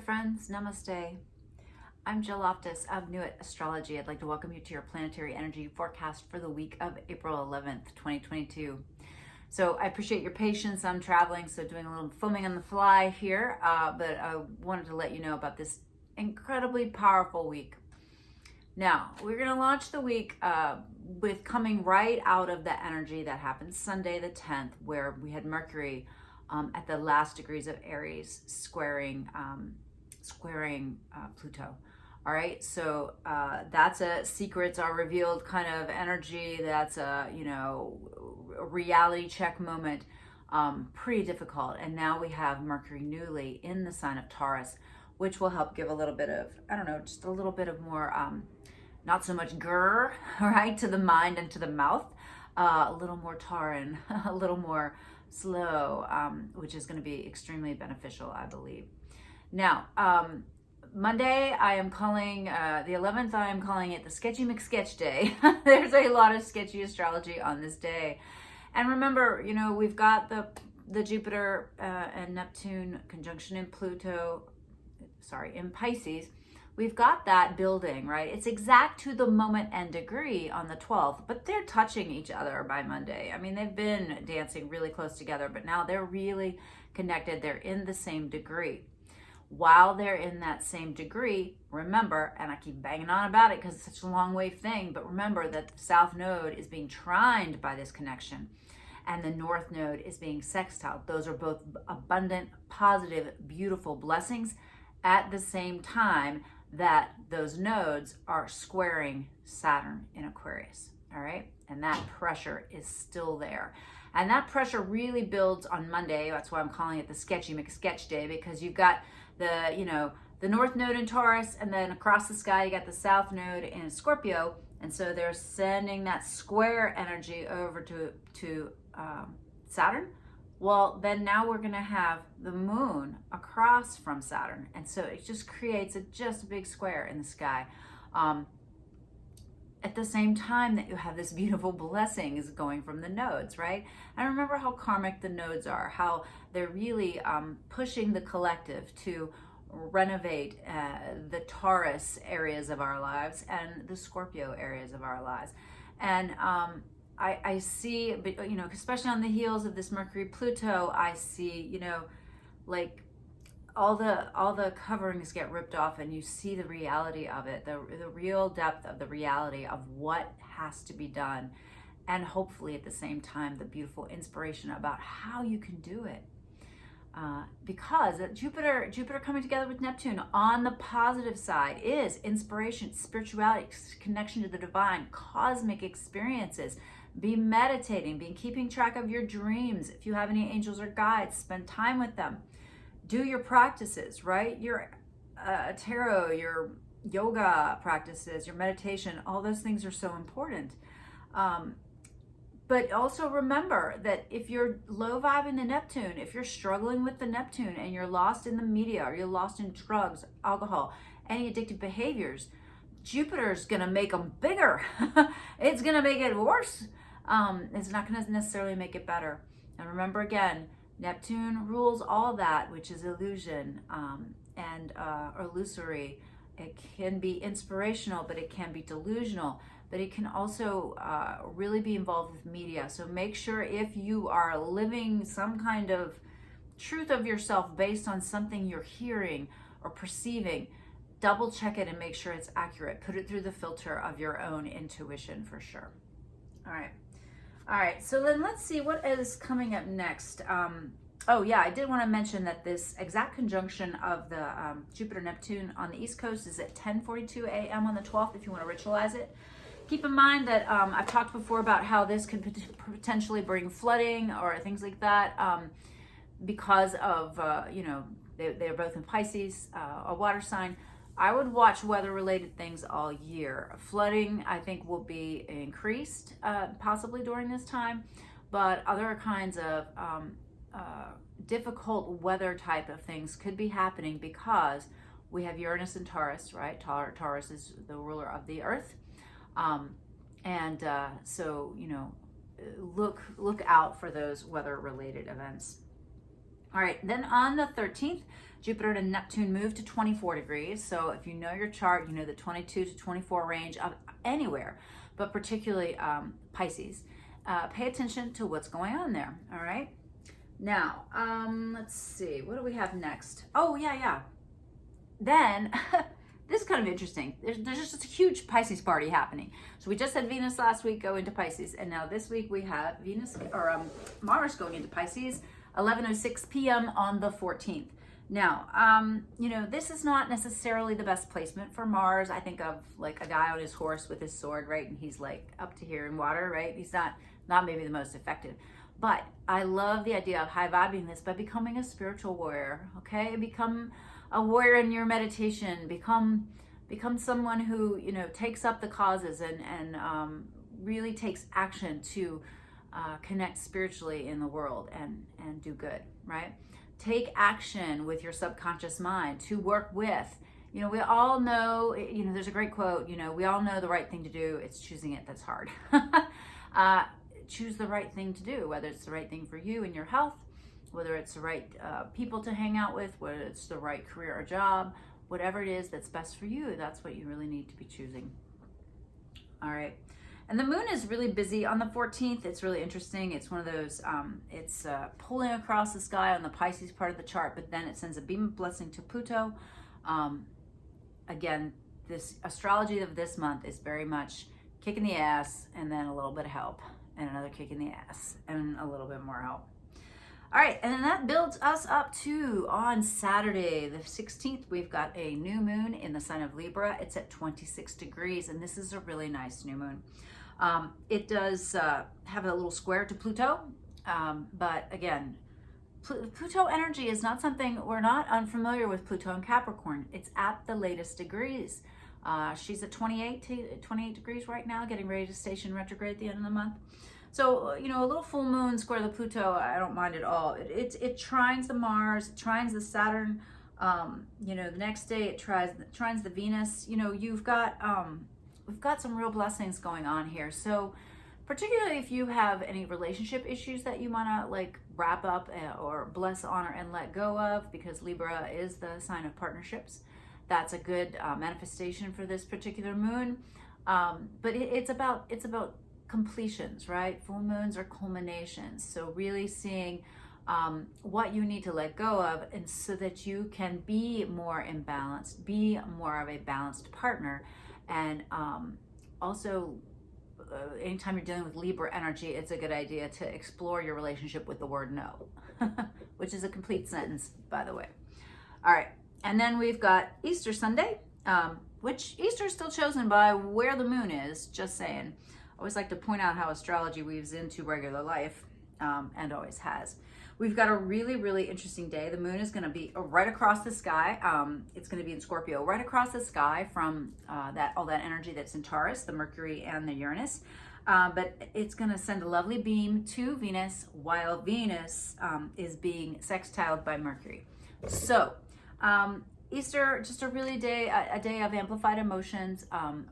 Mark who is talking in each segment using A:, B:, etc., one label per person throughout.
A: friends, namaste. I'm Jill of Nuit Astrology. I'd like to welcome you to your planetary energy forecast for the week of April 11th, 2022. So I appreciate your patience. I'm traveling, so doing a little filming on the fly here, but I wanted to let you know about this incredibly powerful week. Now, we're going to launch the week with coming right out of the energy that happened Sunday the 10th, where we had Mercury at the last degrees of Aries squaring Pluto. All right, so that's a secrets are revealed kind of energy. That's a a reality check moment. Pretty difficult. And now we have Mercury newly in the sign of Taurus, which will help give a little bit of, just a little bit of more, not so much grrr, right, to the mind and to the mouth, a little more Tauran, a little more slow, which is going to be extremely beneficial, I believe. Now, Monday, I am calling, the 11th, I am calling it the Sketchy McSketch Day. There's a lot of sketchy astrology on this day. And remember, we've got the Jupiter and Neptune conjunction in in Pisces. We've got that building, right? It's exact to the moment and degree on the 12th, but they're touching each other by Monday. I mean, they've been dancing really close together, but now they're really connected. They're in the same degree. While they're in that same degree, remember, and I keep banging on about it because it's such a long wave thing, but remember that the South Node is being trined by this connection and the North Node is being sextiled. Those are both abundant, positive, beautiful blessings at the same time that those nodes are squaring Saturn in Aquarius, all right? And that pressure is still there. And that pressure really builds on Monday. That's why I'm calling it the Sketchy McSketch Day, because you've got the North Node in Taurus, and then across the sky, you got the South Node in Scorpio. And so they're sending that square energy over to Saturn. Well, then now we're going to have the moon across from Saturn. And so it just creates just a big square in the sky. At the same time that you have this beautiful blessings going from the nodes, right? And remember how karmic the nodes are, how they're really pushing the collective to renovate the Taurus areas of our lives and the Scorpio areas of our lives. And I see, especially on the heels of this Mercury Pluto, I see, like all the coverings get ripped off and you see the reality of it, the real depth of the reality of what has to be done. And hopefully at the same time, the beautiful inspiration about how you can do it. Because Jupiter coming together with Neptune on the positive side is inspiration, spirituality, connection to the divine, cosmic experiences. Be meditating, be keeping track of your dreams. If you have any angels or guides, spend time with them. Do your practices, right? Your tarot, your yoga practices, your meditation, all those things are so important. But also remember that if you're low vibing the Neptune, if you're struggling with the Neptune and you're lost in the media or you're lost in drugs, alcohol, any addictive behaviors, Jupiter's going to make them bigger. It's going to make it worse. It's not going to necessarily make it better. And remember again, Neptune rules all that, which is illusion and illusory. It can be inspirational, but it can be delusional. But it can also really be involved with media. So make sure if you are living some kind of truth of yourself based on something you're hearing or perceiving, double check it and make sure it's accurate. Put it through the filter of your own intuition for sure. All right, so then let's see what is coming up next. Oh yeah, I did want to mention that this exact conjunction of the Jupiter-Neptune on the East Coast is at 10:42 a.m. on the 12th if you want to ritualize it. Keep in mind that I've talked before about how this could potentially bring flooding or things like that because of, they're both in Pisces, a water sign. I would watch weather-related things all year. Flooding, I think, will be increased possibly during this time, but other kinds of difficult weather type of things could be happening because we have Uranus and Taurus, right? Taurus is the ruler of the earth. So, look out for those weather-related events. All right, then on the 13th, Jupiter and Neptune move to 24 degrees. So if you know your chart, you know the 22 to 24 range of anywhere, but particularly Pisces. Pay attention to what's going on there, all right? Now, let's see, what do we have next? Oh, yeah. Then, this is kind of interesting. There's just a huge Pisces party happening. So we just had Venus last week go into Pisces, and now this week we have Mars going into Pisces, 11:06 p.m. on the 14th. Now, this is not necessarily the best placement for Mars. I think of like a guy on his horse with his sword, right? And he's like up to here in water, right? He's not maybe the most effective. But I love the idea of high vibing this by becoming a spiritual warrior, okay? Become a warrior in your meditation. Become someone who, takes up the causes and really takes action to connect spiritually in the world and do good, right? Take action with your subconscious mind to work with. We all know, there's a great quote, we all know the right thing to do. It's choosing it that's hard. Choose the right thing to do, whether it's the right thing for you and your health, whether it's the right people to hang out with, whether it's the right career or job, whatever it is that's best for you, that's what you really need to be choosing. All right. And the moon is really busy on the 14th. It's really interesting. It's one of those, it's pulling across the sky on the Pisces part of the chart, but then it sends a beam of blessing to Pluto. Again, this astrology of this month is very much kick in the ass and then a little bit of help and another kick in the ass and a little bit more help. All right, and then that builds us up to on Saturday, the 16th, we've got a new moon in the sign of Libra. It's at 26 degrees, and this is a really nice new moon. It does have a little square to Pluto, but again, Pluto energy is not something, we're not unfamiliar with Pluto and Capricorn. It's at the latest degrees. She's at 28 degrees right now, getting ready to station retrograde at the end of the month. So, a little full moon square the Pluto, I don't mind at all. It trines the Mars, it trines the Saturn. The next day it trines the Venus. We've got some real blessings going on here. So, particularly if you have any relationship issues that you want to wrap up or bless, honor, and let go of, because Libra is the sign of partnerships. That's a good manifestation for this particular moon. But it's about completions, right? Full moons are culminations. So really seeing what you need to let go of, and so that you can be more in balance, be more of a balanced partner. And also, anytime you're dealing with Libra energy, it's a good idea to explore your relationship with the word no, which is a complete sentence, by the way. All right. And then we've got Easter Sunday, which Easter is still chosen by where the moon is, just saying. I always like to point out how astrology weaves into regular life, and always has. We've got a really, really interesting day. The moon is going to be right across the sky. It's going to be in Scorpio, right across the sky from all that energy that's in Taurus, the Mercury and the Uranus. But it's going to send a lovely beam to Venus while Venus is being sextiled by Mercury. So Easter, just a really a day of amplified emotions,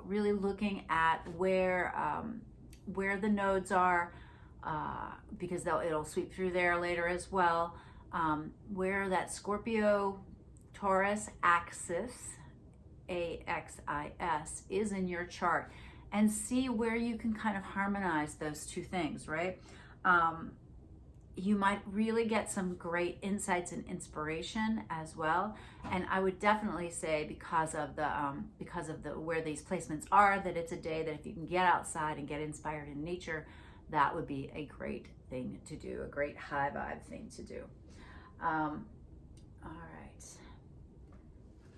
A: really looking at where the nodes are, because it'll sweep through there later as well, where that Scorpio Taurus axis, AXIS, is in your chart, and see where you can kind of harmonize those two things, right? You might really get some great insights and inspiration as well. And I would definitely say, because of the where these placements are, that it's a day that if you can get outside and get inspired in nature, that would be a great thing to do, a great high vibe thing to do. All right.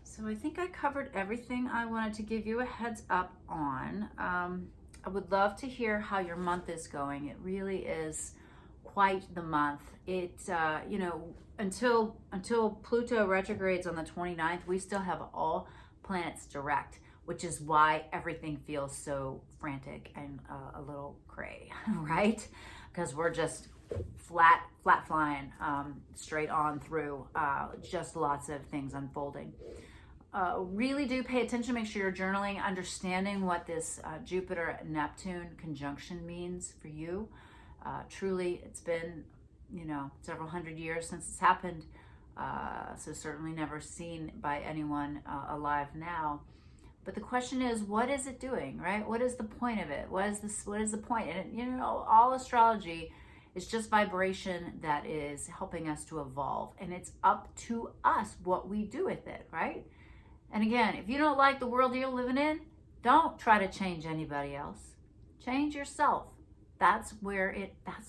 A: So I think I covered everything I wanted to give you a heads up on. I would love to hear how your month is going. It really is quite the month. Until Pluto retrogrades on the 29th, we still have all planets direct, which is why everything feels so frantic and a little cray, right? Because we're just flat flying straight on through, just lots of things unfolding. Really do pay attention, make sure you're journaling, understanding what this Jupiter-Neptune conjunction means for you. Truly, it's been, several hundred years since it's happened. So certainly never seen by anyone alive now. But the question is, what is it doing, right? What is the point of it? What is the point? And you know, all astrology is just vibration that is helping us to evolve. And it's up to us what we do with it, right? And again, if you don't like the world you're living in, don't try to change anybody else. Change yourself. That's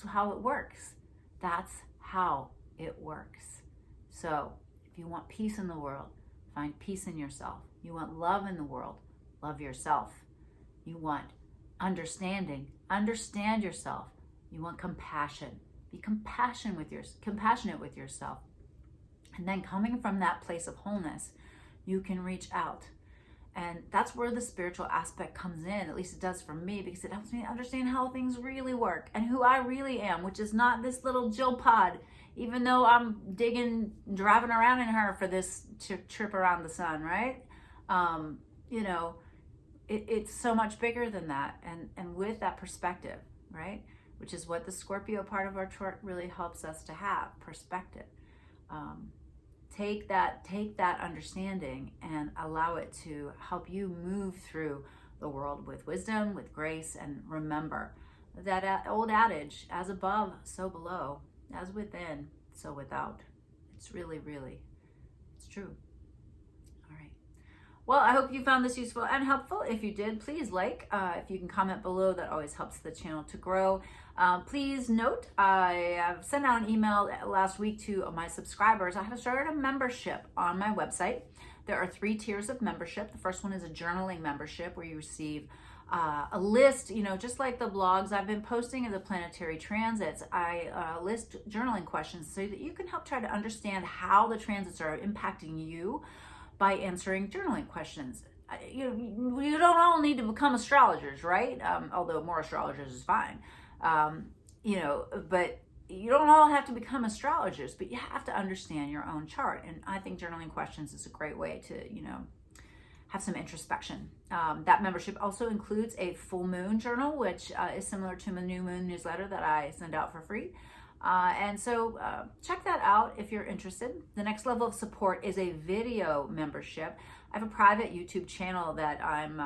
A: how it works. That's how it works. So if you want peace in the world, find peace in yourself. You want love in the world, love yourself. You want understanding, understand yourself. You want compassion, be compassionate with yourself. And then coming from that place of wholeness, you can reach out. And that's where the spiritual aspect comes in, at least it does for me, because it helps me understand how things really work and who I really am, which is not this little Jill pod, even though I'm driving around in her for this trip around the sun, right? You know, it's so much bigger than that. And with that perspective, right? Which is what the Scorpio part of our chart really helps us to have, perspective. Take that understanding and allow it to help you move through the world with wisdom, with grace, and remember that old adage, as above, so below, as within, so without. It's really, it's true. All right. Well, I hope you found this useful and helpful. If you did, please like. If you can comment below, that always helps the channel to grow. Please note, I have sent out an email last week to my subscribers. I have started a membership on my website. There are 3 tiers of membership. The first one is a journaling membership where you receive a list, you know, just like the blogs I've been posting of the planetary transits. I list journaling questions so that you can help try to understand how the transits are impacting you by answering journaling questions. You don't all need to become astrologers, right? Although more astrologers is fine. You know, but you don't all have to become astrologers, but you have to understand your own chart. And I think journaling questions is a great way to, you know, have some introspection. That membership also includes a full moon journal, which is similar to my new moon newsletter that I send out for free. And so check that out if you're interested. The next level of support is a video membership. I have a private YouTube channel that I'm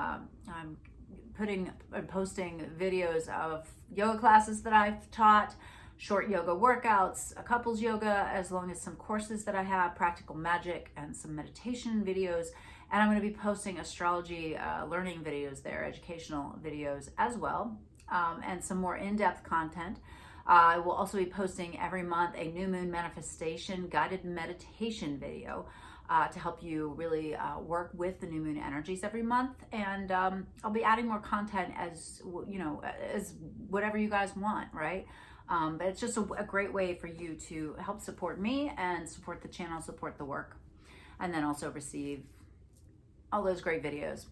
A: posting videos of yoga classes that I've taught, short yoga workouts, a couples yoga, as long as some courses that I have, practical magic, and some meditation videos. And I'm going to be posting astrology learning videos there, educational videos as well, and some more in-depth content. I will also be posting every month a new moon manifestation guided meditation video to help you really work with the new moon energies every month. And I'll be adding more content as, you know, as whatever you guys want, right? But it's just a great way for you to help support me and support the channel, support the work, and then also receive all those great videos.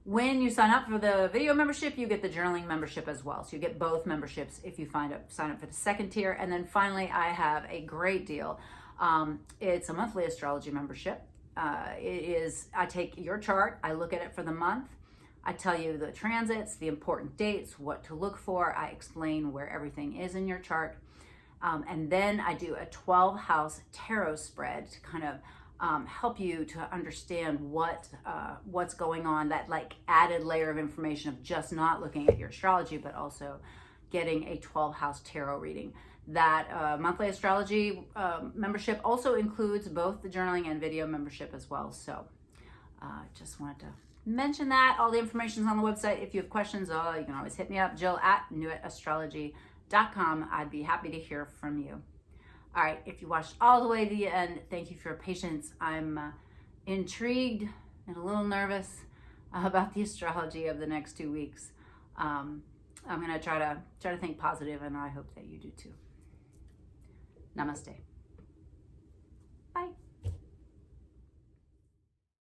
A: When you sign up for the video membership, you get the journaling membership as well. So you get both memberships if you sign up for the second tier. And then finally, I have a great deal. It's a monthly astrology membership. I take your chart, I look at it for the month. I tell you the transits, the important dates, what to look for. I explain where everything is in your chart. And then I do a 12-house tarot spread to kind of help you to understand what's going on, that like added layer of information of just not looking at your astrology, but also getting a 12-house tarot reading. That monthly astrology membership also includes both the journaling and video membership as well. So just wanted to mention that. All the information is on the website. If you have questions, you can always hit me up, jill@nuitastrology.com. I'd be happy to hear from you. All right, if you watched all the way to the end, thank you for your patience. I'm intrigued and a little nervous about the astrology of the next 2 weeks. I'm gonna try to think positive, and I hope that you do too. Namaste.